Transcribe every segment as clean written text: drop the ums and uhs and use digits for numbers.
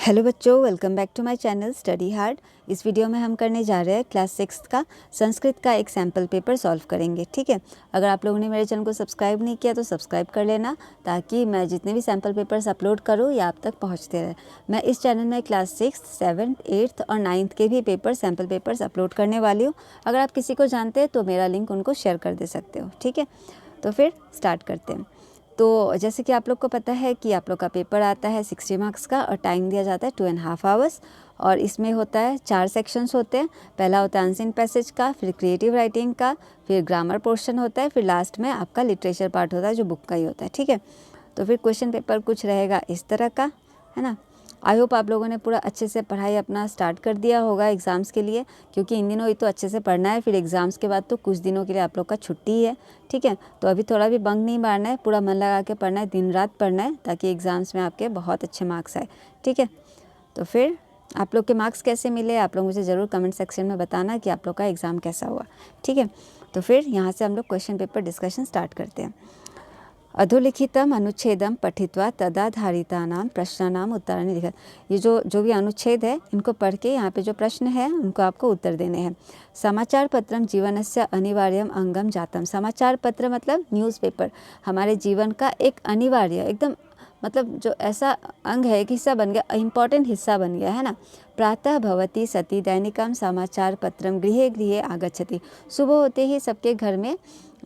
Hello बच्चों, welcome back to my channel study hard. इस video में हम करने जा रहे हैं क्लास 6 का संस्कृत का एक सैम्पल पेपर सॉल्व करेंगे। ठीक है, अगर आप लोगों ने मेरे चैनल को सब्सक्राइब नहीं किया तो सब्सक्राइब कर लेना, ताकि मैं जितने भी सैम्पल पेपर्स अपलोड करूँ ये आप तक पहुँचते रहे। मैं इस चैनल में क्लास 6, 7, 8 और 9th के भी पेपर सैम्पल पेपर्स अपलोड करने वाली हूँ। अगर आप किसी को जानते हैं तो मेरा लिंक उनको शेयर कर दे सकते हो। ठीक है, तो फिर स्टार्ट करते हैं। तो जैसे कि आप लोग को पता है कि आप लोग का पेपर आता है 60 मार्क्स का और टाइम दिया जाता है 2.5 आवर्स। और इसमें होता है 4 सेक्शंस होते हैं। पहला होता है अनसीन पैसेज का, फिर क्रिएटिव राइटिंग का, फिर ग्रामर पोर्शन होता है, फिर लास्ट में आपका लिटरेचर पार्ट होता है जो बुक का ही होता है। ठीक है, तो फिर क्वेश्चन पेपर कुछ रहेगा इस तरह का, है ना। आई होप आप लोगों ने पूरा अच्छे से पढ़ाई अपना स्टार्ट कर दिया होगा एग्ज़ाम्स के लिए, क्योंकि इन दिनों ही तो अच्छे से पढ़ना है, फिर एग्ज़ाम्स के बाद तो कुछ दिनों के लिए आप लोग का छुट्टी है। ठीक है, तो अभी थोड़ा भी बंक नहीं मारना है, पूरा मन लगा के पढ़ना है, दिन रात पढ़ना है, ताकि एग्ज़ाम्स में आपके बहुत अच्छे मार्क्स आए। ठीक है, तो फिर आप लोग के मार्क्स कैसे मिले आप लोग मुझे ज़रूर कमेंट सेक्शन में बताना कि आप लोग का एग्ज़ाम कैसा हुआ। ठीक है, तो फिर यहाँ से हम लोग क्वेश्चन पेपर डिस्कशन स्टार्ट करते हैं। अधोलिखितम अनुच्छेदम पठित्वा तदाधारितानां प्रश्नानाम उत्तराणि लिखत। ये जो भी अनुच्छेद है इनको पढ़ के यहाँ पे जो प्रश्न है उनको आपको उत्तर देने हैं। समाचार पत्रम जीवनस्य अनिवार्यम अंगम जातम। समाचार पत्र मतलब न्यूज़पेपर हमारे जीवन का एक अनिवार्य एकदम मतलब जो ऐसा अंग है, एक हिस्सा बन गया, इम्पॉर्टेंट हिस्सा बन गया है ना। प्रातः भवति सती दैनिकम समाचार पत्रम गृहे गृहे आगच्छति। सुबह होते ही सबके घर में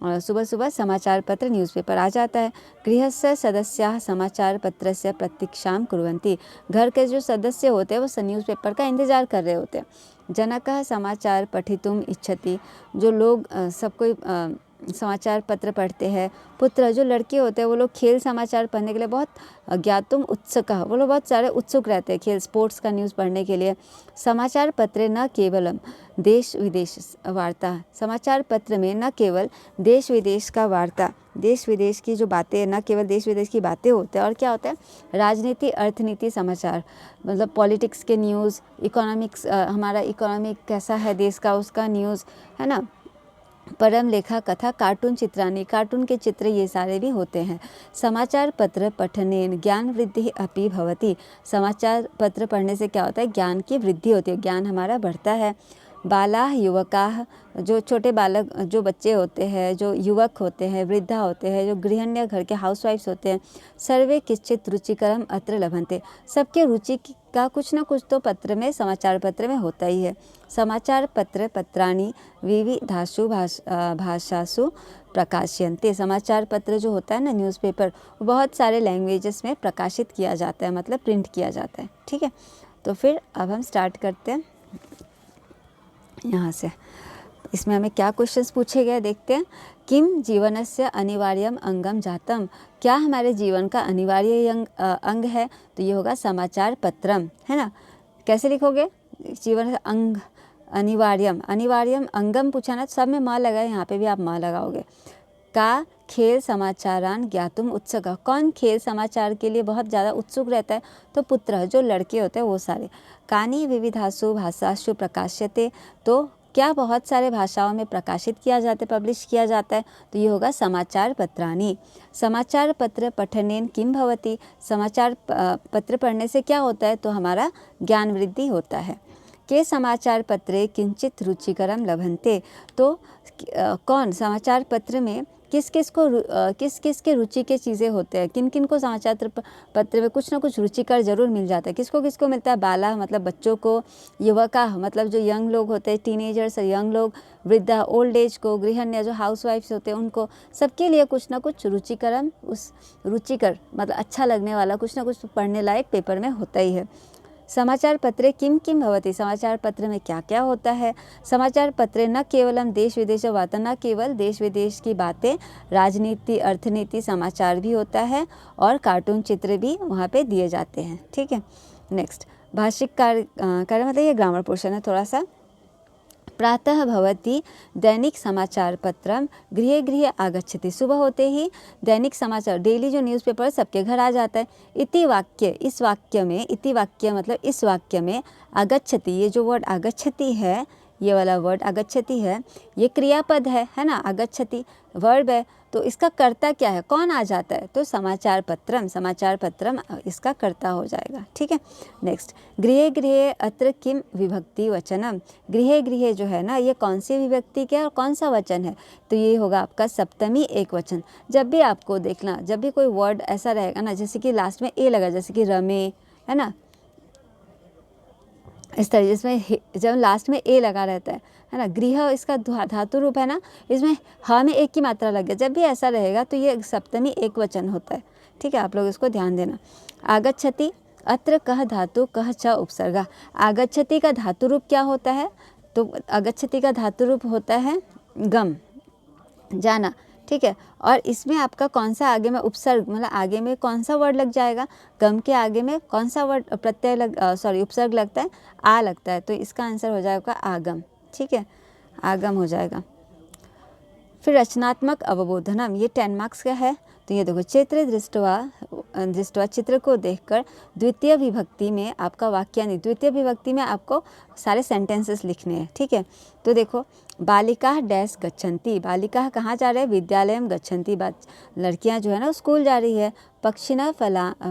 सुबह सुबह समाचार पत्र न्यूज़पेपर आ जाता है। गृहस्य सदस्याः समाचार पत्रस्य प्रतीक्षां कुर्वन्ति। घर के जो सदस्य होते हैं वो न्यूज़पेपर का इंतज़ार कर रहे होते हैं। जनकः समाचार पठितुम इच्छति। जो लोग सब कोई समाचार पत्र पढ़ते हैं। पुत्र जो लड़के होते हैं वो लोग खेल समाचार पढ़ने के लिए बहुत ज्ञातुम उत्सुकः, वो लोग बहुत सारे उत्सुक रहते हैं खेल स्पोर्ट्स का न्यूज़ पढ़ने के लिए। समाचार पत्र न केवलम देश विदेश वार्ता। समाचार पत्र में न केवल देश विदेश का वार्ता, देश विदेश की जो बातें, न केवल देश विदेश की बातें होते हैं, और क्या होता है राजनीति अर्थनीति समाचार, मतलब पॉलिटिक्स के न्यूज़, इकोनॉमिक्स, हमारा इकोनॉमिक कैसा है देश का उसका न्यूज़, है ना। परम लेखा कथा कार्टून चित्राणी, कार्टून के चित्र ये सारे भी होते हैं। समाचार पत्र पठनेन ज्ञान वृद्धि अपि भवति। समाचार पत्र पढ़ने से क्या होता है, ज्ञान की वृद्धि होती है, ज्ञान हमारा बढ़ता है। बालाः युवकाः, जो छोटे बालक जो बच्चे होते हैं, जो युवक होते हैं, वृद्धा होते हैं, जो गृहिण्य घर के हाउसवाइफ्स होते हैं, सर्वे किश्चित रुचिकरम अत्र लभन्ते। सबके रुचि का कुछ ना कुछ तो पत्र में, समाचार पत्र में होता ही है। समाचार पत्र पत्राणि विविधासु भाषासु प्रकाश्यन्ते। समाचार पत्र जो होता है ना न्यूज़पेपर, वो बहुत सारे लैंग्वेजेस में प्रकाशित किया जाता है, मतलब प्रिंट किया जाता है। ठीक है, तो फिर अब हम स्टार्ट करते हैं यहाँ से। इसमें हमें क्या क्वेश्चंस पूछे गए देखते हैं। किम जीवनस्य अनिवार्यम अंगम जातम। क्या हमारे जीवन का अनिवार्य अंग है, तो ये होगा समाचार पत्रम, है ना। कैसे लिखोगे, जीवन अंग अनिवार्यम, अनिवार्यम अंगम पूछा ना, सब में माँ लगाए, यहाँ पे भी आप माँ लगाओगे। का खेल समाचारान ज्ञातुम उत्सुक। कौन खेल समाचार के लिए बहुत ज़्यादा उत्सुक रहता है, तो पुत्र जो लड़के होते हैं वो सारे। कानी विविधासु भाषासु प्रकाश्यते। तो क्या बहुत सारे भाषाओं में प्रकाशित किया जाता है, पब्लिश किया जाता है, तो ये होगा समाचार पत्राणि। समाचार पत्र पठनेन किम भवति। समाचार पत्र पढ़ने से क्या होता है, तो हमारा ज्ञान वृद्धि होता है। के समाचार पत्रे किंचित रुचिकरम लभन्ते। तो कौन समाचार पत्र में किस किस के रुचि के चीज़ें होते हैं, किन किन को समाचार पत्र में कुछ ना कुछ रुचिकर जरूर मिल जाता है। किसको किसको मिलता है, बाला मतलब बच्चों को, युवका मतलब जो यंग लोग होते हैं, टीनेजर्स यंग लोग, वृद्धा ओल्ड एज को, गृहिण्य जो हाउसवाइफ्स होते हैं उनको, सबके लिए कुछ ना कुछ रुचिकरम, उस रुचिकर मतलब अच्छा लगने वाला कुछ ना कुछ पढ़ने लायक पेपर में होता ही है। समाचार पत्रे किम किम भवति। समाचार पत्र में क्या क्या होता है। समाचार पत्रे न केवलम देश विदेश वार्ता, न केवल देश विदेश की बातें, राजनीति अर्थनीति समाचार भी होता है, और कार्टून चित्र भी वहाँ पे दिए जाते हैं। ठीक है, नेक्स्ट भाषिक कार्य मतलब ये ग्रामर पोर्शन है थोड़ा सा। प्रातः भवति दैनिक समाचार पत्रम गृहे गृहे आगच्छति। सुबह होते ही दैनिक समाचार, डेली जो न्यूज़पेपर सबके घर आ जाता है। इति वाक्य, इस वाक्य में, इति वाक्य मतलब इस वाक्य में, आगच्छति, ये जो वर्ड आगच्छति है, ये वाला वर्ड आगच्छति है, ये क्रियापद है ना, आगच्छति वर्ब है। तो इसका कर्ता क्या है, कौन आ जाता है, तो समाचार पत्रम, समाचार पत्रम इसका कर्ता हो जाएगा। ठीक है। नेक्स्ट, गृहे गृहे अत्र किम विभक्ति वचनम। गृहे गृहे जो है ना, ये कौन सी विभक्ति क्या है और कौन सा वचन है, तो ये होगा आपका सप्तमी एक वचन। जब भी आपको देखना, जब भी कोई वर्ड ऐसा रहेगा ना, जैसे कि लास्ट में ए लगा, जैसे कि रमे, है ना, इस तरह, जिसमें जब लास्ट में ए लगा रहता है ना, गृह इसका धातु रूप है ना, इसमें ह में एक की मात्रा लग गया, जब भी ऐसा रहेगा तो ये सप्तमी एक वचन होता है। ठीक है, आप लोग इसको ध्यान देना। आगच्छति, अत्र कह धातु कह च उपसर्गा। आगच्छति का धातु रूप क्या होता है, तो आगच्छति का धातु रूप होता है गम, जाना। ठीक है, और इसमें आपका कौन सा आगे में उपसर्ग, मतलब आगे में कौन सा वर्ड लग जाएगा, गम के आगे में कौन सा वर्ड प्रत्यय उपसर्ग लगता है, आ लगता है, तो इसका आंसर हो जाएगा आगम। ठीक है, आगम हो जाएगा। फिर रचनात्मक अवबोधनम, ये 10 मार्क्स का है। तो ये देखो, चित्र दृष्टवा, चित्र को देखकर द्वितीय विभक्ति में आपका वाक्यानि, द्वितीय विभक्ति में आपको सारे सेंटेंसेस लिखने हैं। ठीक है, तो देखो, बालिका डैश गच्छन्ति, बालिका कहाँ जा रहे हैं, विद्यालयम गच्छन्ति, लड़कियां जो है ना स्कूल जा रही है। पक्षिणः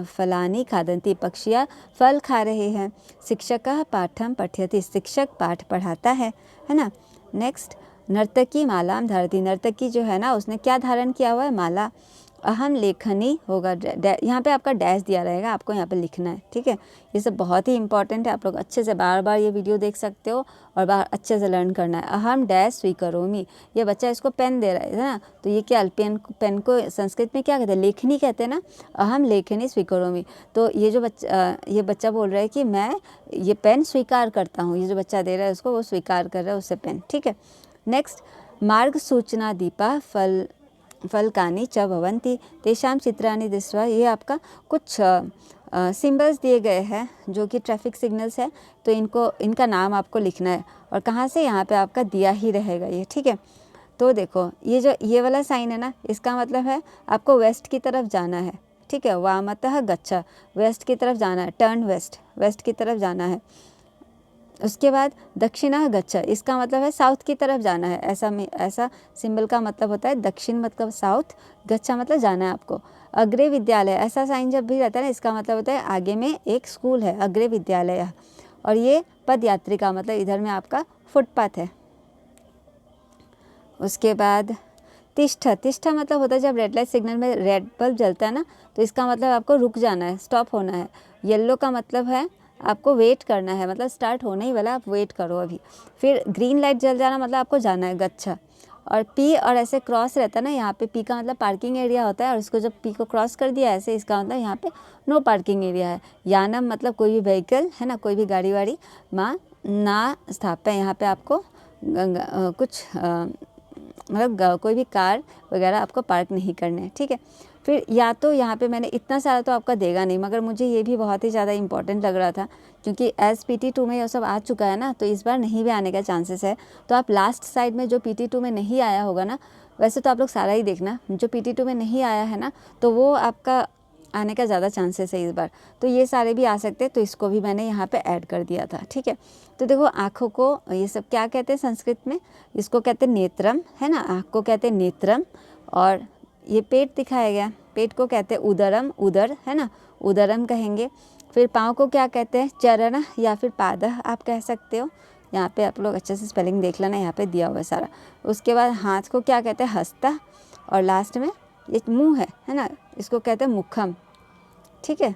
फलानि खादन्ति, पक्षियाँ फल खा रहे हैं। शिक्षकः पाठम पठयति, शिक्षक पाठ पढ़ाता है ना। नेक्स्ट, नर्तकी मालाम धारति, नर्तकी जो है ना उसने क्या धारण किया हुआ है, माला। अहम लेखनी होगा, यहाँ पे आपका डैश दिया रहेगा, आपको यहाँ पे लिखना है। ठीक है, ये सब बहुत ही इंपॉर्टेंट है, आप लोग अच्छे से बार बार ये वीडियो देख सकते हो और बार अच्छे से लर्न करना है। अहम डैश स्वीकरोमि, ये बच्चा इसको पेन दे रहा है ना, तो ये क्या, पेन को संस्कृत में क्या कहते हैं, लेखनी कहते हैं ना। अहम लेखनी स्वीकरोमि, तो ये बच्चा बोल रहा है कि मैं ये पेन स्वीकार करता हूँ, ये जो बच्चा दे रहा है उसको, वो स्वीकार कर रहा है उससे पेन। ठीक है। नेक्स्ट, मार्ग सूचना दीपा फलकानि च भवन्ति तेषां चित्राणि दृष्ट्वा, ये आपका कुछ सिंबल्स दिए गए हैं जो कि ट्रैफिक सिग्नल्स है, तो इनका नाम आपको लिखना है। और कहाँ से, यहाँ पे आपका दिया ही रहेगा ये। ठीक है, तो देखो, ये वाला साइन है ना, इसका मतलब है आपको वेस्ट की तरफ जाना है। ठीक है, वामतः गच्छ, वेस्ट की तरफ जाना है, टर्न वेस्ट, वेस्ट की तरफ जाना है। उसके बाद दक्षिणः गच्छ, इसका मतलब है साउथ की तरफ जाना है। ऐसा सिंबल का मतलब होता है दक्षिण मतलब साउथ, गच्छ मतलब जाना है आपको। अग्रे विद्यालय, ऐसा साइन जब भी रहता है ना, इसका मतलब होता है आगे में एक स्कूल है, अग्रे विद्यालय। और ये पदयात्री का मतलब इधर में आपका फुटपाथ है। उसके बाद तिष्ठ, तिष्ठ मतलब होता है जब रेड लाइट सिग्नल में रेड बल्ब जलता है ना, तो इसका मतलब आपको रुक जाना है, स्टॉप होना है। येलो का मतलब है आपको वेट करना है, मतलब स्टार्ट होने ही वाला, आप वेट करो अभी। फिर ग्रीन लाइट जल जाना मतलब आपको जाना है, गच्छा। और पी और ऐसे क्रॉस रहता है ना, यहाँ पे पी का मतलब पार्किंग एरिया होता है, और इसको जब पी को क्रॉस कर दिया ऐसे, इसका मतलब यहाँ पे नो पार्किंग एरिया है। यानम मतलब कोई भी व्हीकल है ना, कोई भी गाड़ी वाड़ी, माँ ना स्थाप्य, यहाँ पे आपको कुछ मतलब कोई भी कार वगैरह आपको पार्क नहीं करने हैं। ठीक है, फिर या तो यहाँ पे मैंने इतना सारा तो आपका देगा नहीं, मगर मुझे ये भी बहुत ही ज़्यादा इंपॉर्टेंट लग रहा था, क्योंकि PT2 में ये सब आ चुका है ना, तो इस बार नहीं भी आने का चांसेस है। तो आप लास्ट साइड में जो PT2 में नहीं आया होगा ना, वैसे तो आप लोग सारा ही देखना, जो PT2 में नहीं आया है ना, तो वो आपका आने का ज़्यादा चांसेस है इस बार, तो ये सारे भी आ सकते हैं, तो इसको भी मैंने यहाँ पे ऐड कर दिया था। ठीक है, तो देखो, आँखों को ये सब क्या कहते हैं संस्कृत में, इसको कहते हैं नेत्रम, है ना, आँख को कहते हैं नेत्रम। और ये पेट दिखाया गया, पेट को कहते हैं उदरम, उदर है ना, उदरम कहेंगे। फिर पाँव को क्या कहते हैं, चरण या फिर पाद आप कह सकते हो। यहाँ पे आप लोग अच्छे से स्पेलिंग देख लेना, यहाँ पे दिया हुआ है सारा। उसके बाद हाथ को क्या कहते हैं, हस्ता। और लास्ट में ये मुंह है ना, इसको कहते हैं मुखम। ठीक है,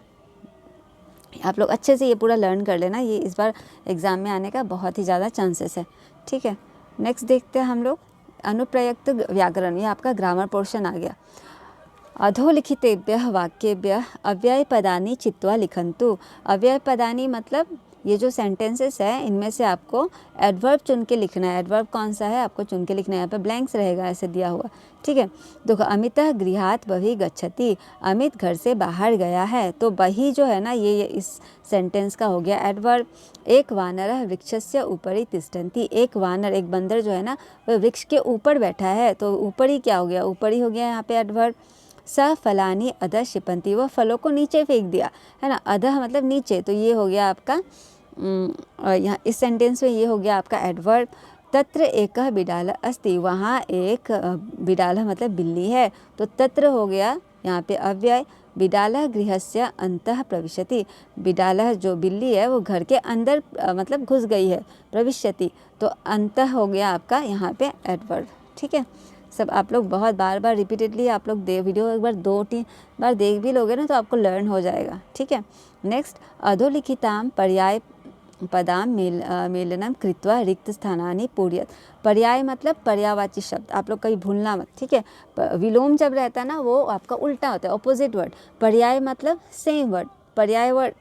आप लोग अच्छे से ये पूरा लर्न कर लेना, ये इस बार एग्ज़ाम में आने का बहुत ही ज़्यादा चांसेस है। ठीक है, नेक्स्ट देखते हैं हम लोग अनुप्रयुक्त व्याकरण, ये आपका ग्रामर पोर्शन आ गया। अधोलिखितेभ्यः वाक्येभ्यः अव्ययपदानि चित्वा लिखन्तु। अव्ययपदानि मतलब ये जो सेंटेंसेस है, इनमें से आपको एडवर्ब चुन के लिखना है। एडवर्ब कौन सा है आपको चुन के लिखना है, यहाँ पे ब्लैंक्स रहेगा ऐसे दिया हुआ। ठीक है, देखो, अमितः गृहात् बहिः गच्छति, अमित घर से बाहर गया है, तो बहिः जो है ना, ये इस सेंटेंस का हो गया एडवर्ब। एक वानरः वृक्षस्य उपरि तिष्ठन्ति, एक वानर, एक बंदर जो है ना, वह वृक्ष के ऊपर बैठा है, तो ऊपर ही क्या हो गया, ऊपर ही हो गया यहाँ पे एडवर्ब। स फलानी अधः क्षिपन्ति, वह फलों को नीचे फेंक दिया, है ना, अधः मतलब नीचे, तो ये हो गया आपका यहाँ इस सेंटेंस में ये हो गया आपका एडवर्ब। तत्र एकः बिडालः अस्ति, वहाँ एक बिडालः मतलब बिल्ली है। तो तत्र हो गया यहाँ पे अव्यय। बिडालः गृहस्य अन्तः प्रविशति, बिडालः जो बिल्ली है वो घर के अंदर मतलब घुस गई है। प्रविशति तो अन्तः हो गया आपका यहाँ पे एडवर्ब। ठीक है, सब आप लोग बहुत बार बार रिपीटेडली आप लोग वीडियो एक बार 2-3 बार देख भी लोगे ना तो आपको लर्न हो जाएगा। ठीक है, नेक्स्ट अधोलिखितां पर्याय पदाम मेलनम कृत्वा रिक्त स्थानानि पूर्यत। पर्याय मतलब पर्यायवाची शब्द, आप लोग कहीं भूलना मत। ठीक है, विलोम जब रहता है ना वो आपका उल्टा होता है, ऑपोजिट वर्ड। पर्याय मतलब सेम वर्ड, पर्याय वर्ड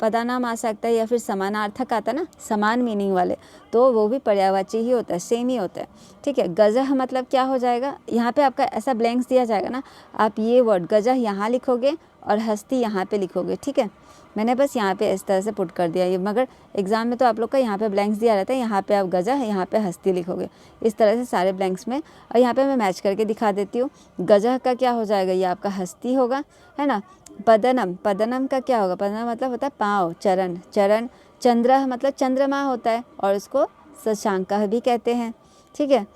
पदानाम आ सकता है या फिर समानार्थक आता है ना, समान मीनिंग वाले, तो वो भी पर्यायवाची ही होता है, सेम ही होता है। ठीक है, गजह मतलब क्या हो जाएगा, यहाँ पे आपका ऐसा ब्लैंक्स दिया जाएगा ना, आप ये वर्ड गजह यहाँ लिखोगे और हस्ती यहाँ पे लिखोगे। ठीक है, मैंने बस यहाँ पे इस तरह से पुट कर दिया ये, मगर एग्जाम में तो आप लोग का यहाँ पे ब्लैंक्स दिया रहता है, यहाँ पे आप गजह यहाँ पे हस्ती लिखोगे, इस तरह से सारे ब्लैंक्स में। और यहाँ पे मैं मैच करके दिखा देती हूँ। गजह का क्या हो जाएगा, ये आपका हस्ती होगा, है ना। पदनम, पदनम का क्या होगा, पदनम मतलब होता है पाँव, चरण, चरण। चंद्र मतलब चंद्रमा होता है और उसको शशांकः भी कहते हैं। ठीक है,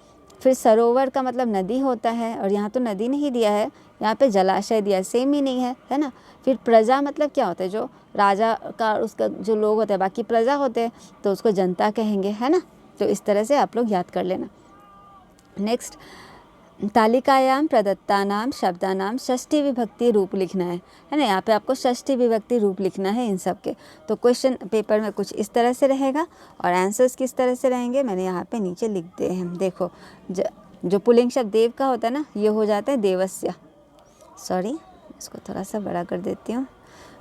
फिर सरोवर का मतलब नदी होता है, और यहाँ तो नदी नहीं दिया है, यहाँ पे जलाशय दिया है, सेम मीनिंग है ना। फिर प्रजा मतलब क्या होता है, जो राजा का उसका जो लोग होते हैं, बाकी प्रजा होते हैं तो उसको जनता कहेंगे, है ना। तो इस तरह से आप लोग याद कर लेना। नेक्स्ट, तालिकायां प्रदत्तानां शब्दानां षष्ठी विभक्ति रूप लिखना है ना। यहाँ पे आपको षष्ठी विभक्ति रूप लिखना है इन सब के। तो क्वेश्चन पेपर में कुछ इस तरह से रहेगा और आंसर्स किस तरह से रहेंगे मैंने यहाँ पे नीचे लिख दिए हैं। देखो, जो पुल्लिंग शब्द देव का होता है ना, ये हो जाता है देवस्य। सॉरी, इसको थोड़ा सा बड़ा कर देती हूँ।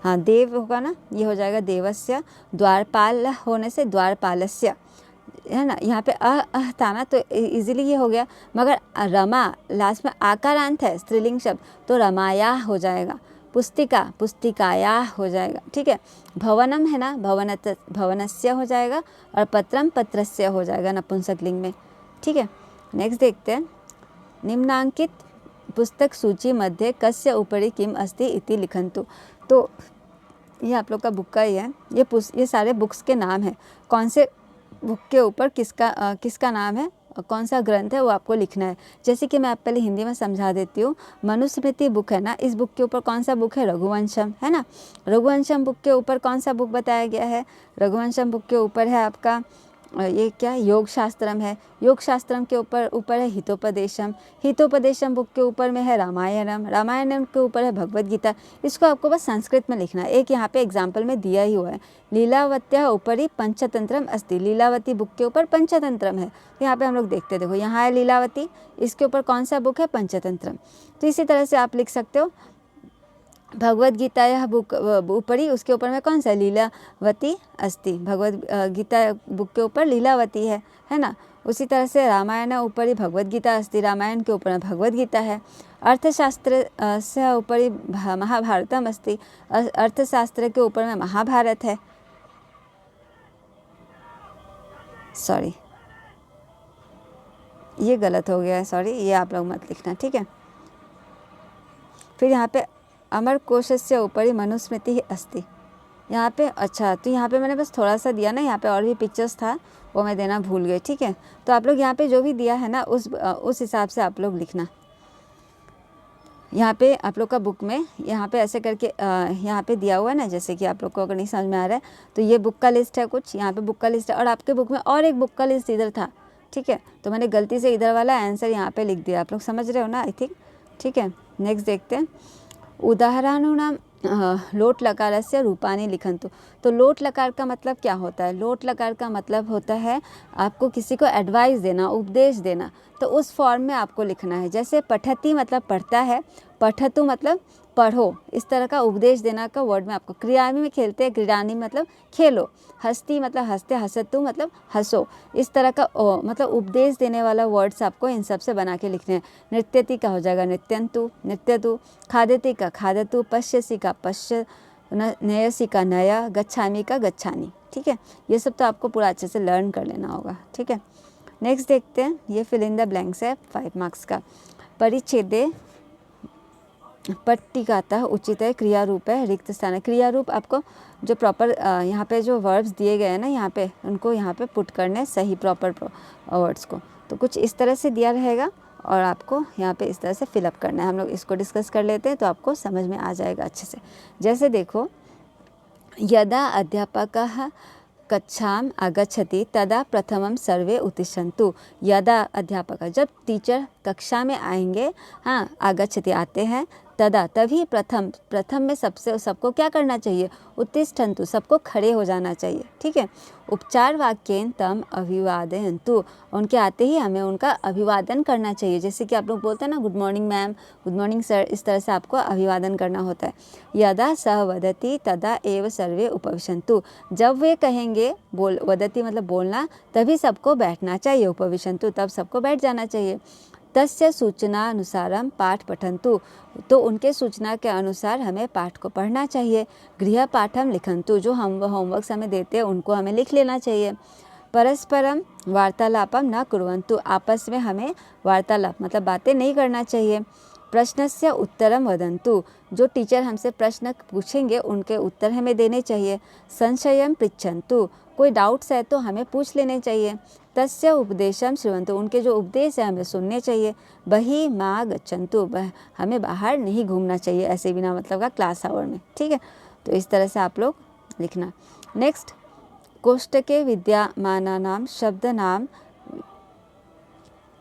हाँ, देव होगा ना, ये हो जाएगा देवस्य। द्वारपाल होने से द्वारपालस्य, है ना। यहाँ पे था ना तो इजीली ये हो गया, मगर रमा लास्ट में आकारांत है, स्त्रीलिंग शब्द, तो रमाया हो जाएगा। पुस्तिका, पुस्तिकाया हो जाएगा। ठीक है, भवनम है ना, भवनस्य हो जाएगा, और पत्रम पत्रस्य हो जाएगा नपुंसकलिंग में। ठीक है, नेक्स्ट देखते हैं। निम्नांकित पुस्तक सूची मध्ये कस्य उपरि किम अस्ति इति लिखन्तु। तो ये आप लोग का बुक का ही है, ये सारे बुक्स के नाम हैं, कौन से बुक के ऊपर किसका नाम है, कौन सा ग्रंथ है वो आपको लिखना है। जैसे कि मैं आप पहले हिंदी में समझा देती हूँ। मनुस्मृति बुक है ना, इस बुक के ऊपर कौन सा बुक है, रघुवंशम, है ना। रघुवंशम बुक के ऊपर कौन सा बुक बताया गया है, रघुवंशम बुक के ऊपर है आपका ये क्या, योग शास्त्रम है। योग शास्त्रम के ऊपर है हितोपदेशम। हितोपदेशम बुक के ऊपर में है रामायणम। रामायणम के ऊपर है भगवद गीता। इसको आपको बस संस्कृत में लिखना है। एक यहाँ पे एग्जाम्पल में दिया ही हुआ है, लीलावत्या ऊपरी पंचतंत्रम अस्ति। लीलावती बुक के ऊपर पंचतंत्रम है, तो यहाँ पे हम लोग देखते देखो, यहाँ है लीलावती, इसके ऊपर कौन सा बुक है, पंचतंत्रम। तो इसी तरह से आप लिख सकते हो भगवद गीता यह बुक ऊपरी, उसके ऊपर में कौन सा, लीलावती अस्ति। भगवद गीता बुक के ऊपर लीलावती है ना। उसी तरह से रामायण ऊपरी भगवद गीता अस्ति, रामायण के ऊपर में भगवद गीता है। अर्थशास्त्र से ऊपरी महाभारतम अस्ति, अर्थशास्त्र के ऊपर में महाभारत है। सॉरी, ये गलत हो गया है, सॉरी, ये आप लोग मत लिखना। ठीक है, फिर यहाँ पे अमरकोशस्य ऊपरी मनुस्मृति अस्ति, यहाँ पे अच्छा, तो यहाँ पे मैंने बस थोड़ा सा दिया ना, यहाँ पे और भी पिक्चर्स था वो मैं देना भूल गई। ठीक है, तो आप लोग यहाँ पे जो भी दिया है ना उस हिसाब से आप लोग लिखना। यहाँ पे आप लोग का बुक में यहाँ पे ऐसे करके यहाँ पे दिया हुआ है ना, जैसे कि आप लोग को अगर नहीं समझ में आ रहा है तो ये बुक का लिस्ट है, कुछ यहाँ पे बुक का लिस्ट है, और आपके बुक में और एक बुक का लिस्ट इधर था। ठीक है, तो मैंने गलती से इधर वाला आंसर यहाँ पे लिख दिया, आप लोग समझ रहे हो ना, आई थिंक। ठीक है, नेक्स्ट देखते हैं। उदाहरणानुनाम लोट लकारस्य रूपानि लिखन्तु। तो लोट लकार का मतलब क्या होता है, लोट लकार का मतलब होता है आपको किसी को एडवाइस देना, उपदेश देना, तो उस फॉर्म में आपको लिखना है। जैसे पठति मतलब पढ़ता है, पठतु मतलब पढ़ो, इस तरह का उपदेश देना का वर्ड में आपको। क्रियामी में खेलते हैं, क्रीडानी मतलब खेलो। हस्ती मतलब हंसते, हसतु मतलब हंसो, इस तरह का मतलब उपदेश देने वाला वर्ड्स आपको इन सब से बना के लिखने हैं। नृत्यति का हो जाएगा नृत्यंतु, नृत्यतु। खादति का खादतु, पश्यसी का पश्य, नयसी का नया, गच्छामी का गच्छानी। ठीक है, ये सब तो आपको पूरा अच्छे से लर्न कर लेना होगा। ठीक है, नेक्स्ट देखते हैं। ये फिल इन द ब्लैंक्स है 5 मार्क्स का। परिच्छेदे पट्टिकातः उचित है, क्रिया रूप है, रिक्त स्थान है। क्रिया रूप आपको जो प्रॉपर यहाँ पे जो वर्ब्स दिए गए हैं ना, यहाँ पे उनको यहाँ पे पुट करने सही प्रॉपर वर्ड्स को, तो कुछ इस तरह से दिया रहेगा और आपको यहाँ पे इस तरह से फिलअप करना है। हम लोग इसको डिस्कस कर लेते हैं तो आपको समझ में आ जाएगा अच्छे से। जैसे देखो, यदा अध्यापकः कक्षाम आगच्छति तदा प्रथमम सर्वे उत्तिष्ठन्तु। यदा अध्यापक, जब टीचर कक्षा में आएंगे, हाँ, आगच्छति आते हैं, तदा तभी प्रथम में सबको क्या करना चाहिए, उत्तिष्ठन्तु, सबको खड़े हो जाना चाहिए, ठीक है। उपचार वाक्येन तम अभिवादयन्तु, उनके आते ही हमें उनका अभिवादन करना चाहिए। जैसे कि आप लोग बोलते हैं ना, good morning ma'am, good morning sir, इस तरह से आपको अभिवादन करना होता है। यदा सः वदति तदा एव सर्वे उपविशन्तु, जब वे कहेंगे, वदति मतलब बोलना, तभी सबको बैठना चाहिए, उपविशन्तु तब सबको बैठ जाना चाहिए। तस्य सूचनानुसारम पाठ पठन्तु, तो उनके सूचना के अनुसार हमें पाठ को पढ़ना चाहिए। गृह पाठम लिखन्तु, जो हम होमवर्क हमें देते हैं उनको हमें लिख लेना चाहिए। परस्परम वार्तालापम न कुर्वन्तु, आपस में हमें वार्तालाप मतलब बातें नहीं करना चाहिए। प्रश्नस्य उत्तरम वदन्तु, जो टीचर हमसे प्रश्न पूछेंगे उनके उत्तर हमें देने चाहिए। संशयम पृच्छन्तु, कोई डाउट्स है तो हमें पूछ लेने चाहिए। तस्य उपदेशम श्रवन्तु, उनके जो उपदेश है हमें सुनने चाहिए। बहि मा गच्छन्तु, हमें बाहर नहीं घूमना चाहिए ऐसे बिना मतलब का क्लास आवर में, ठीक है। तो इस तरह से आप लोग लिखना। नेक्स्ट, कोष्टके विद्यमानानां शब्दनाम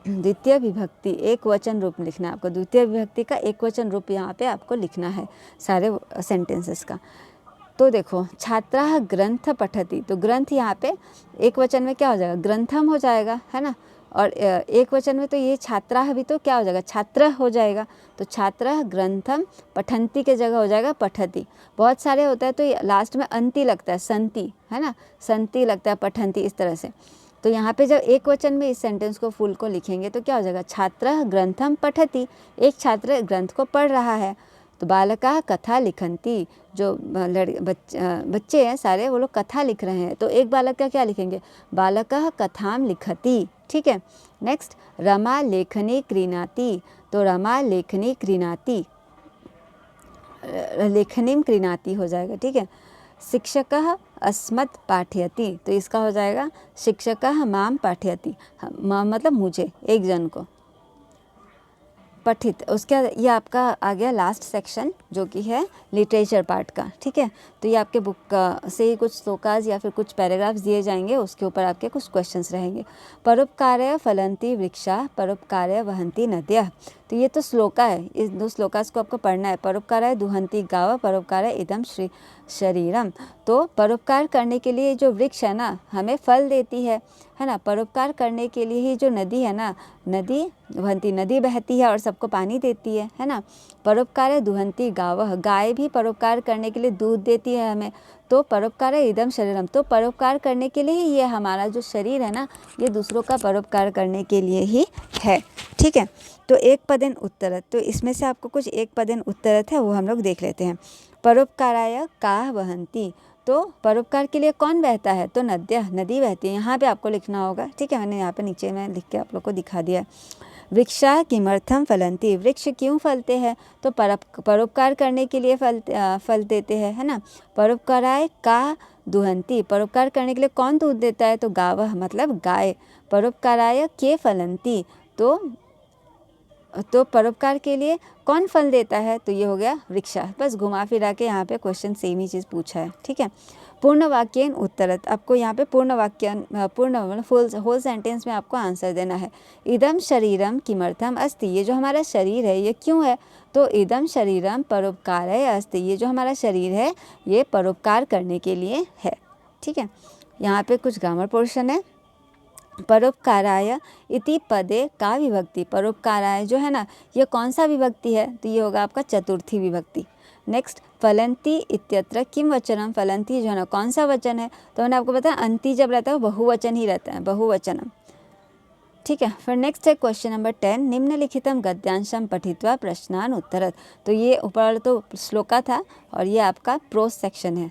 द्वितीय विभक्ति एक वचन रूप लिखना है आपको। द्वितीय विभक्ति का एक वचन रूप यहाँ पे आपको लिखना है सारे सेंटेंसेस का। तो देखो, छात्रः ग्रंथ पठति, तो ग्रंथ यहाँ पे एक वचन में क्या हो जाएगा, ग्रंथम हो जाएगा, है ना। और एक वचन में तो ये छात्राः भी तो क्या हो जाएगा, छात्र हो जाएगा। तो छात्रः ग्रंथम पठन्ति के जगह हो जाएगा पठति। बहुत सारे होता है तो लास्ट में अंति लगता है, संति, है ना, संति लगता है, पठन्ति, इस तरह से। तो यहाँ पे जब एक वचन में इस सेंटेंस को फुल को लिखेंगे तो क्या हो जाएगा, छात्रः ग्रंथम पठति, एक छात्र ग्रंथ को पढ़ रहा है। तो बालकाः कथा लिखन्ति, जो बच्चे हैं सारे वो लोग कथा लिख रहे हैं, तो एक बालक का क्या लिखेंगे, बालकः कथाम लिखति, ठीक है। नेक्स्ट, रमा लेखनी क्रीणाति, तो रमा लेखनी क्रीणाति, लेखनीम क्रीणाति हो जाएगा, ठीक है। शिक्षकः अस्मत् पाठयति, तो इसका हो जाएगा शिक्षकः माम पाठयति, मतलब मुझे, एक जन को। पठित, उसके ये आपका आ गया लास्ट सेक्शन जो कि है लिटरेचर पार्ट का, ठीक है। तो ये आपके बुक से ही कुछ श्लोकास या फिर कुछ पैराग्राफ्स दिए जाएंगे, उसके ऊपर आपके कुछ क्वेश्चंस रहेंगे। परोपकार्य फलन्ति वृक्षा, परोपकार्य वहन्ति नद्यः, तो ये तो श्लोका है, इस दो श्लोकास को आपको पढ़ना है। परोपकार्य दुहन्ति गावः, परोपकार्य इदं शरीरम, तो परोपकार करने के लिए जो वृक्ष है ना हमें फल देती है ना। परोपकार करने के लिए ही जो नदी है ना, नदी वहन्ति, नदी बहती है और सबको पानी देती है ना। परोपकार्य दुहन्ति गावः, गाय भी परोपकार करने के लिए दूध देती है हमें। तो परोपकार्य इदं शरीरम, तो परोपकार करने के लिए ही ये हमारा जो शरीर है ना, ये दूसरों का परोपकार करने के लिए ही है, ठीक है। तो एक पदेन उत्तरत, तो इसमें से आपको कुछ एक पदेन उत्तरत है वो हम लोग देख लेते हैं। परोपकाराय काः वहन्ति, तो परोपकार के लिए कौन बहता है, तो नद्यः, नदी बहती है, यहाँ पे आपको लिखना होगा, ठीक है। मैंने यहाँ पे नीचे में लिख के आप लोग को दिखा दिया। वृक्षा किमर्थम फलन्ति, वृक्ष क्यों फलते हैं, तो परोपकार करने के लिए फल देते हैं, है ना। परोपकाराय काः दुहन्ति, परोपकार करने के लिए कौन दूध देता है, तो गावः मतलब गाय। परोपकाराय के फलन्ति, तो परोपकार के लिए कौन फल देता है, तो ये हो गया वृक्षा। बस घुमा फिरा के यहाँ पे क्वेश्चन सेम ही चीज़ पूछा है, ठीक है। पूर्ण वाक्येन उत्तरत, आपको यहाँ पे पूर्ण वाक्य, पूर्ण मतलब होल सेंटेंस में आपको आंसर देना है। इदम शरीरम किमर्थम अस्ति, ये जो हमारा शरीर है ये क्यों है, तो इदम शरीरम परोपकाराय अस्ति, ये जो हमारा शरीर है ये परोपकार करने के लिए है, ठीक है। यहाँ पे कुछ ग्रामर पोर्शन है। परोपकाराय इति पदे का विभक्ति, परोपकाराय जो है ना ये कौन सा विभक्ति है, तो ये होगा आपका चतुर्थी विभक्ति। नेक्स्ट, फलन्ति इत्यत्र किम वचनम, फलन्ति जो है ना कौन सा वचन है, तो मैंने आपको बताया अंति जब रहता है वो बहुवचन ही रहता है, बहुवचनम। ठीक है। फिर नेक्स्ट है क्वेश्चन नंबर 10, निम्नलिखितम गद्यांशम पठित्वा प्रश्नान उत्तरत। तो ये ऊपर वाला तो श्लोका था और ये आपका प्रोस सेक्शन है।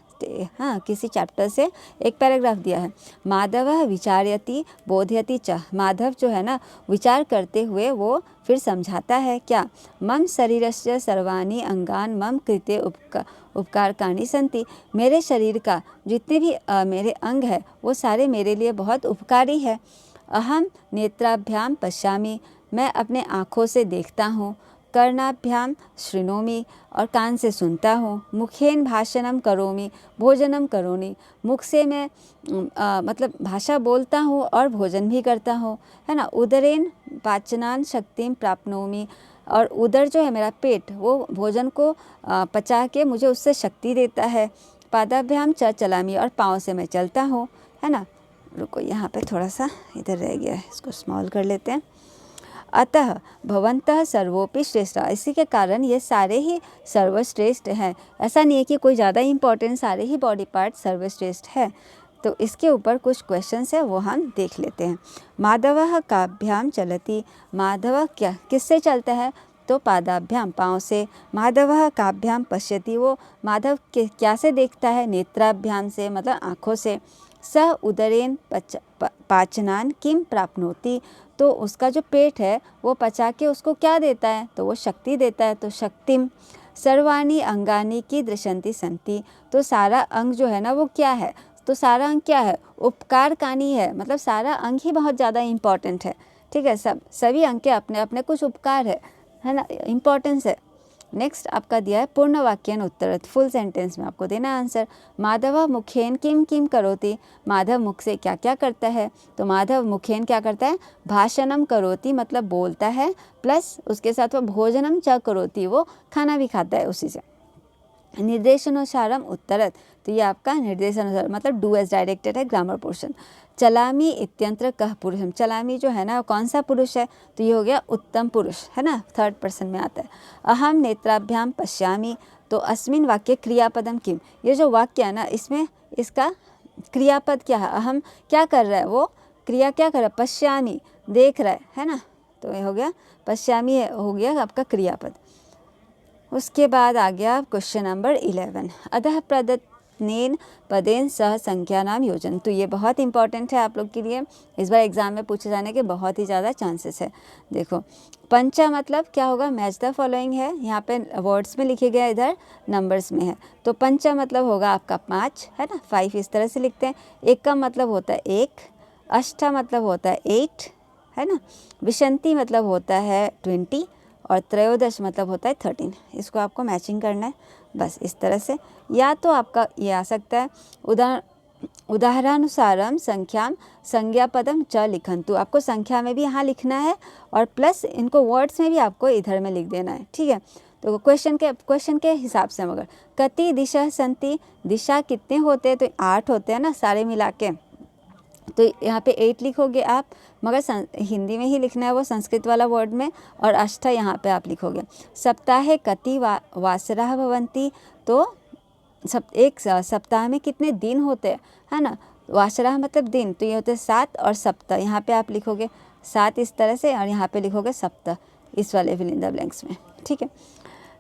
हाँ, किसी चैप्टर से एक पैराग्राफ दिया है। माधवः विचार्यति बोधयति च। माधव जो है ना, विचार करते हुए वो फिर समझाता है क्या। मम शरीरस्य सर्वाणि अंगान मम कृते उपकारकानि सन्ति। मेरे शरीर का जितने भी मेरे अंग है वो सारे मेरे लिए बहुत उपकारी है। अहम नेत्राभ्याम पश्यामि, मैं अपने आँखों से देखता हूँ। कर्णाभ्याम शृणोमि, और कान से सुनता हूँ। मुखेन भाषणम करोमि, भोजनम करोमि, मुख से मैं मतलब भाषा बोलता हूँ और भोजन भी करता हूँ, है ना। उदरेन पाचनान शक्तिम प्राप्नोमि, और उदर जो है मेरा पेट, वो भोजन को पचा के मुझे उससे शक्ति देता है। पादाभ्याम च चलामि, और पाँव से मैं चलता हूँ, है ना। रुको, यहाँ पे थोड़ा सा इधर रह गया है, इसको स्मॉल कर लेते हैं। अतः भवन्तः सर्वोपि श्रेष्ठ, इसी के कारण ये सारे ही सर्वश्रेष्ठ हैं। ऐसा नहीं है कि कोई ज़्यादा इम्पोर्टेंट, सारे ही बॉडी पार्ट सर्वश्रेष्ठ है। तो इसके ऊपर कुछ क्वेश्चंस है, वो हम देख लेते हैं। माधवः काभ्याम चलति, माधव क्या किससे चलता है, तो पादाभ्याम, पाँव से। माधवः काभ्याम पश्यति, वो माधव क्या से देखता है, नेत्राभ्याम से, मतलब आँखों से। स उदरेन पाचनान किम प्राप्नोति, तो उसका जो पेट है वो पचा के उसको क्या देता है, तो वो शक्ति देता है। तो शक्तिम सर्वाणि अंगानि की दृशंति संति, तो सारा अंग जो है ना वो क्या है, तो सारा अंग क्या है, उपकार कानी है, मतलब सारा अंग ही बहुत ज़्यादा इम्पॉर्टेंट है। ठीक है, सभी अंग के अपने अपने कुछ उपकार है ना, इम्पॉर्टेंस है। नेक्स्ट आपका दिया है पूर्ण वाक्यन उत्तरत, फुल सेंटेंस में आपको देना आंसर। माधव मुखेन किम किम करोति, माधव मुख से क्या क्या करता है, तो माधव मुखेन क्या करता है, भाषणम करोति, मतलब बोलता है, प्लस उसके साथ वो भोजनम च करोति, वो खाना भी खाता है उसी से। निर्देशानुसारम उत्तरत, तो ये आपका निर्देशानुसार मतलब डू एज डायरेक्टेड है, ग्रामर पोर्शन। चलामी इत्यंत्र कह पुरुषम, चलामी जो है ना कौन सा पुरुष है, तो ये हो गया उत्तम पुरुष, है ना, थर्ड पर्सन में आता है। अहम नेत्राभ्याम पश्यामी, तो अस्मिन वाक्य क्रियापदम किम, ये जो वाक्य है ना इसमें इसका क्रियापद क्या है, अहम क्या कर रहा है, वो क्रिया क्या कर रहा है, पश्यामी देख रहा है ना, तो ये हो गया पश्यामी, हो गया आपका क्रियापद। उसके बाद आ गया क्वेश्चन नंबर 11, अतः प्रदत्तेन पदेन सह संख्या नाम योजन, तो ये बहुत इंपॉर्टेंट है आप लोग के लिए, इस बार एग्जाम में पूछे जाने के बहुत ही ज़्यादा चांसेस है। देखो पंचा मतलब क्या होगा, मैच द फॉलोइंग है, यहाँ पे वर्ड्स में लिखे गए, इधर नंबर्स में है। तो पंचा मतलब होगा आपका 5, है ना, 5 इस तरह से लिखते हैं। एक का मतलब होता है 1, अष्टा मतलब होता है 8, है ना, विशंति मतलब होता है 20, और त्रयोदश मतलब होता है 13। इसको आपको मैचिंग करना है बस इस तरह से, या तो आपका ये आ सकता है उदाहरणानुसारम संख्याम संज्ञापदम च लिखन्तु, आपको संख्या में भी यहाँ लिखना है और प्लस इनको वर्ड्स में भी आपको इधर में लिख देना है। ठीक है, तो क्वेश्चन के हिसाब से मगर कति दिशा संति, दिशा कितने होते हैं, तो 8 होते हैं ना सारे मिला के, तो यहाँ पे 8 लिखोगे आप, मगर हिंदी में ही लिखना है वो संस्कृत वाला वर्ड में, और अष्टा यहाँ पे आप लिखोगे। सप्ताहे कति वासराः भवन्ति, तो एक सप्ताह में कितने दिन होते हैं, है ना, वासराः मतलब दिन, तो ये होते हैं 7, और सप्ताह यहाँ पे आप लिखोगे 7 इस तरह से, और यहाँ पे लिखोगे सप्ताह इस वाले फिल इन द ब्लैंक्स में। ठीक है,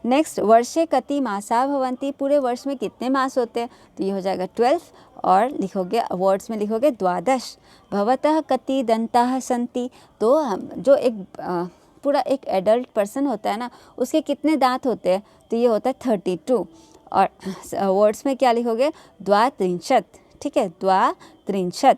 नेक्स्ट वर्षे कति मासा भवन्ति, पूरे वर्ष में कितने मास होते हैं, तो ये हो जाएगा 12, और लिखोगे वर्ड्स में लिखोगे 12। भवतः कति दंताः सन्ति, तो जो एक पूरा एक एडल्ट पर्सन होता है ना उसके कितने दांत होते हैं, तो ये होता है 32, और वर्ड्स में क्या लिखोगे 32। ठीक है, 32,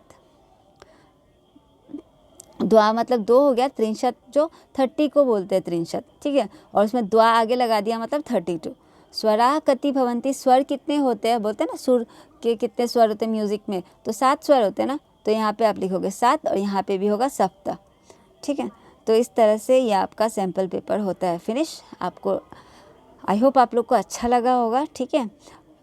द्वा मतलब 2 हो गया, 63 जो 30 को बोलते हैं 63। ठीक है, और उसमें द्वा आगे लगा दिया मतलब 32। स्वराः कति भवन्ति, स्वर कितने होते हैं, बोलते हैं ना सुर के कितने स्वर होते हैं म्यूज़िक में, तो 7 स्वर होते हैं ना, तो यहाँ पे आप लिखोगे 7, और यहाँ पे भी होगा सप्त। ठीक है, तो इस तरह से ये आपका सैम्पल पेपर होता है फिनिश। आपको आई होप आप लोग को अच्छा लगा होगा। ठीक है,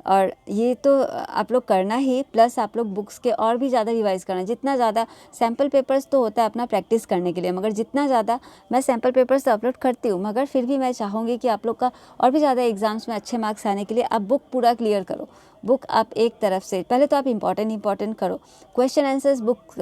और ये तो आप लोग करना ही, प्लस आप लोग बुक्स के और भी ज़्यादा रिवाइज़ करना, जितना ज़्यादा सैम्पल पेपर्स तो होता है अपना प्रैक्टिस करने के लिए, मगर जितना ज़्यादा मैं सैम्पल पेपर्स तो अपलोड करती हूँ, मगर फिर भी मैं चाहूँगी कि आप लोग का और भी ज़्यादा एग्ज़ाम्स में अच्छे मार्क्स आने के लिए आप बुक पूरा क्लियर करो, बुक आप एक तरफ से पहले तो आप इम्पॉर्टेंट करो क्वेश्चन आंसर्स बुक।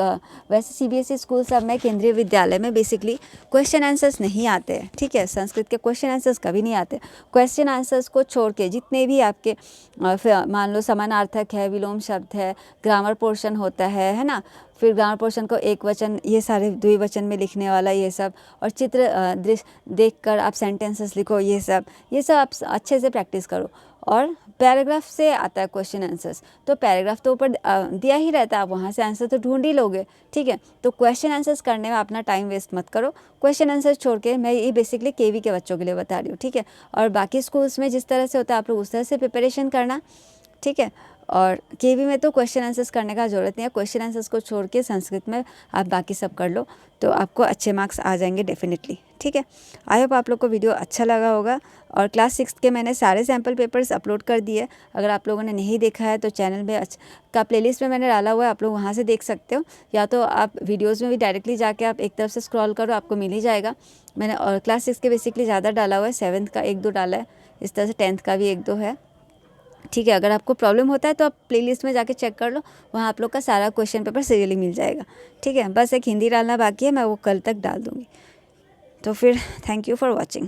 वैसे सीबीएसई स्कूल सब में केंद्रीय विद्यालय में बेसिकली क्वेश्चन आंसर्स नहीं आते हैं, ठीक है। संस्कृत के क्वेश्चन आंसर्स कभी नहीं आते। क्वेश्चन आंसर्स को छोड़ के जितने भी आपके मान लो समानार्थक है, विलोम शब्द है, ग्रामर पोर्शन होता है ना, फिर ग्रामर पोर्शन को एक वचन, ये सारे द्विवचन में लिखने वाला ये सब, और चित्र दृश्य देखकर आप सेंटेंसेस लिखो, ये सब आप अच्छे से प्रैक्टिस करो। और पैराग्राफ से आता है क्वेश्चन आंसर्स, तो पैराग्राफ तो ऊपर दिया ही रहता है, आप वहाँ से आंसर तो ढूंढ ही लोगे, ठीक है। तो क्वेश्चन आंसर्स करने में अपना टाइम वेस्ट मत करो। क्वेश्चन आंसर्स छोड़ के, मैं ये बेसिकली केवी के बच्चों के लिए बता रही हूँ, ठीक है। और बाकी स्कूल्स में जिस तरह से होता है आप लोग उस तरह से प्रिपरेशन करना, ठीक है। और केवी में तो क्वेश्चन आंसर्स करने का ज़रूरत नहीं है, क्वेश्चन आंसर्स को छोड़ के संस्कृत में आप बाकी सब कर लो तो आपको अच्छे मार्क्स आ जाएंगे डेफिनेटली, ठीक है। आई होप आप लोग को वीडियो अच्छा लगा होगा। और क्लास 6 के मैंने सारे सैम्पल पेपर्स अपलोड कर दिए, अगर आप लोगों ने नहीं देखा है तो चैनल में का प्लेलिस्ट में मैंने डाला हुआ है, आप लोग वहाँ से देख सकते हो, या तो आप वीडियोज़ में भी डायरेक्टली जाके आप एक तरफ से स्क्रॉल करो, आपको मिल ही जाएगा। मैंने और क्लास 6 के बेसिकली ज़्यादा डाला हुआ है, 7th का 1-2 डाला है, इस तरह से 10th का भी 1-2 है, ठीक है। अगर आपको प्रॉब्लम होता है तो आप प्लेलिस्ट में जाके चेक कर लो, वहाँ आप लोग का सारा क्वेश्चन पेपर सीरियली मिल जाएगा, ठीक है। बस एक हिंदी डालना बाकी है, मैं वो कल तक डाल दूँगी। तो फिर थैंक यू फॉर वॉचिंग।